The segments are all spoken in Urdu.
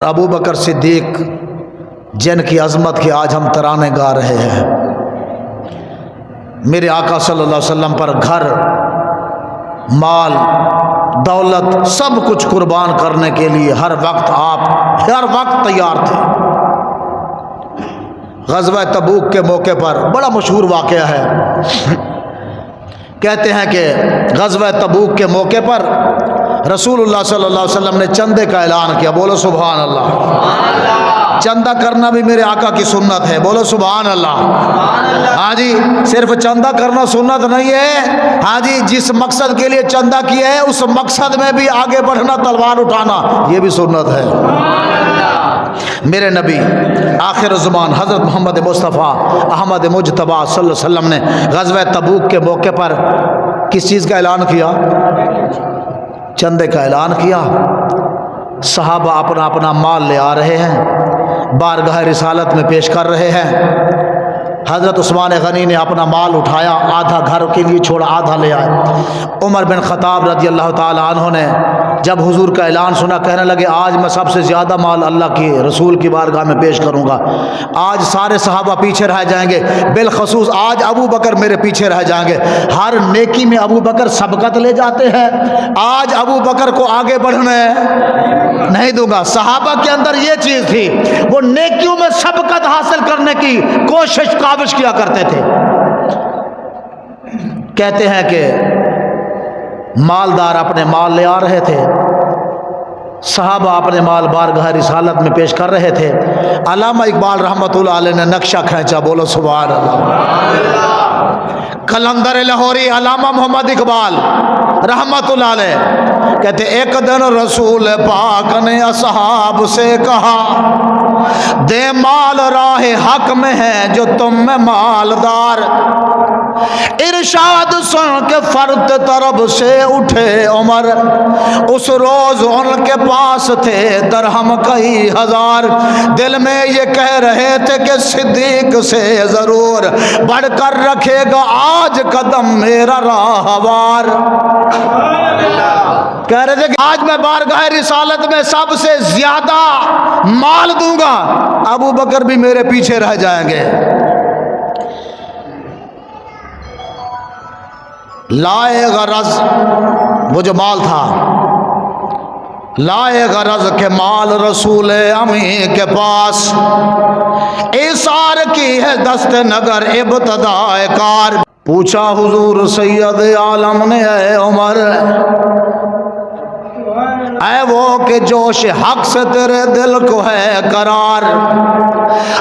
ابو بکر صدیق جن کی عظمت کے آج ہم ترانے گا رہے ہیں، میرے آقا صلی اللہ علیہ وسلم پر گھر، مال، دولت سب کچھ قربان کرنے کے لیے ہر وقت تیار تھے۔ غزوہ تبوک کے موقع پر بڑا مشہور واقعہ ہے، کہتے ہیں کہ غزوہ تبوک کے موقع پر رسول اللہ صلی اللہ علیہ وسلم نے چندے کا اعلان کیا، بولو سبحان اللہ۔ چندہ کرنا بھی میرے آقا کی سنت ہے، بولو سبحان اللہ۔ ہاں جی، صرف چندہ کرنا سنت نہیں ہے، ہاں جی جس مقصد کے لیے چندہ کیا ہے اس مقصد میں بھی آگے بڑھنا، تلوار اٹھانا، یہ بھی سنت ہے۔ میرے نبی آخر الزمان حضرت محمد مصطفیٰ احمد مجتبیٰ صلی اللہ علیہ وسلم نے غزوہ تبوک کے موقع پر کس چیز کا اعلان کیا؟ چندے کا اعلان کیا۔ صحابہ اپنا اپنا مال لے آ رہے ہیں، بارگاہ رسالت میں پیش کر رہے ہیں۔ حضرت عثمان غنی نے اپنا مال اٹھایا، آدھا گھر کے لیے چھوڑا، آدھا لے آئے۔ عمر بن خطاب رضی اللہ تعالی عنہ نے جب حضور کا اعلان سنا، کہنے لگے آج میں سب سے زیادہ مال اللہ کے رسول کی بارگاہ میں پیش کروں گا۔ آج سارے صحابہ پیچھے رہ جائیں گے، بالخصوص آج ابو بکر میرے پیچھے رہ جائیں گے۔ ہر نیکی میں ابو بکر سبقت لے جاتے ہیں، آج ابو بکر کو آگے بڑھنے نہیں دوں گا۔ صحابہ کے اندر یہ چیز تھی، وہ نیکیوں میں سبقت حاصل کرنے کی کوشش کاوش کیا کرتے تھے۔ کہتے ہیں کہ مالدار اپنے مال لے آ رہے تھے، صحابہ اپنے مال بارگاہ رسالت میں پیش کر رہے تھے۔ علامہ اقبال رحمۃ اللہ علیہ نے نقشہ کھینچا، بولو سبحان اللہ۔ قلندر لاہوری علامہ محمد اقبال رحمۃ اللہ علیہ کہتے ایک دن رسول پاک نے اصحاب سے کہا، دے مال راہ حق میں ہے جو تم میں مالدار۔ ارشاد سن کے فرد طرف سے اٹھے عمر، اس روز ان کے پاس تھے درہم کئی ہزار۔ دل میں یہ کہہ رہے تھے کہ صدیق سے ضرور بڑھ کر رکھے گا آج قدم میرا راہوار۔ کہہ رہے تھے کہ آج میں بارگاہ رسالت میں سب سے زیادہ مال دوں گا، ابو بکر بھی میرے پیچھے رہ جائیں گے۔ لائے غرض، وہ جو مال تھا، لائے غرض کے مال رسول امی کے پاس، ایثار کی ہے دست نگر ابتدائے کار۔ پوچھا حضور سید عالم نے اے عمر، اے وہ کہ جوش حق سے تیرے دل کو ہے قرار،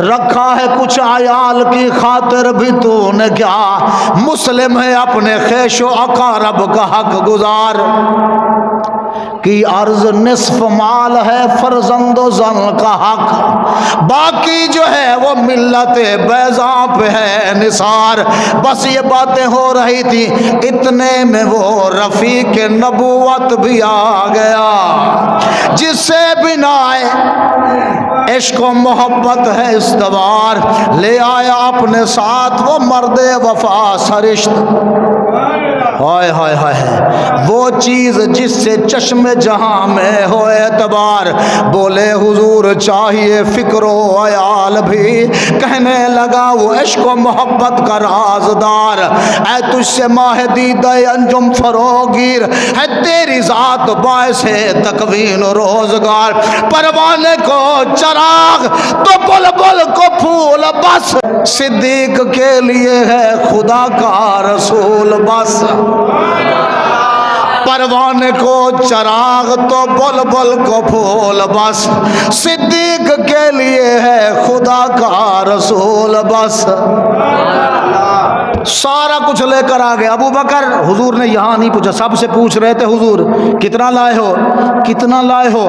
رکھا ہے کچھ عیال کی خاطر بھی تو نے کیا، مسلم ہے اپنے خیش و اقارب کا حق گزار۔ کی عرض نصف مال ہے فرزند و زن کا حق، باقی جو ہے وہ ملت بیضاں پہ ہے نثار۔ بس یہ باتیں ہو رہی تھی، اتنے میں وہ رفیق نبوت بھی آ گیا، جس سے بنا عشق و محبت ہے استوار، لے آیا اپنے ساتھ وہ مرد وفا سرشت۔ ہائے ہائے ہائے، وہ چیز جس سے چشم جہاں میں ہو اعتبار۔ بولے حضور چاہیے فکر و عیال بھی، کہنے لگا وہ عشق و محبت کا رازدار۔ اے تجھ سے ماہ دیدہ انجم فروغیر ہے، تیری ذات باعث ہے تکوین و روزگار۔ پروانے کو چراغ تو بلبل کو پھول، بس صدیق کے لیے ہے خدا کا رسول بس۔ پروانے کو چراغ تو بلبل کو پھول، بس صدیق کے لیے ہے خدا کا رسول بس۔ سارا کچھ لے کر آ گئے ابو بکر۔ حضور نے یہاں نہیں پوچھا، سب سے پوچھ رہے تھے حضور کتنا لائے ہو، کتنا لائے ہو؟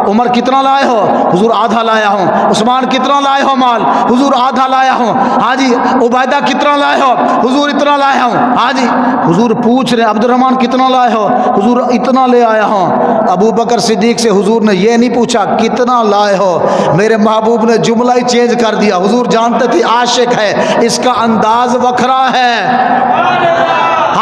عمر کتنا لائے ہو؟ حضور آدھا لایا ہوں۔ عثمان کتنا لائے ہو مال؟ حضور آدھا لایا ہوں۔ ہاں جی عبیدہ کتنا لائے ہو؟ حضور اتنا لایا ہوں۔ ہاں جی حضور پوچھ رہے عبد الرحمن کتنا لائے ہو؟ حضور اتنا لے آیا ہوں۔ ابو بکر صدیق سے حضور نے یہ نہیں پوچھا کتنا لائے ہو، میرے محبوب نے جملہ ہی چینج کر دیا۔ حضور جانتے تھے عاشق ہے، اس کا انداز وکھرا ہے۔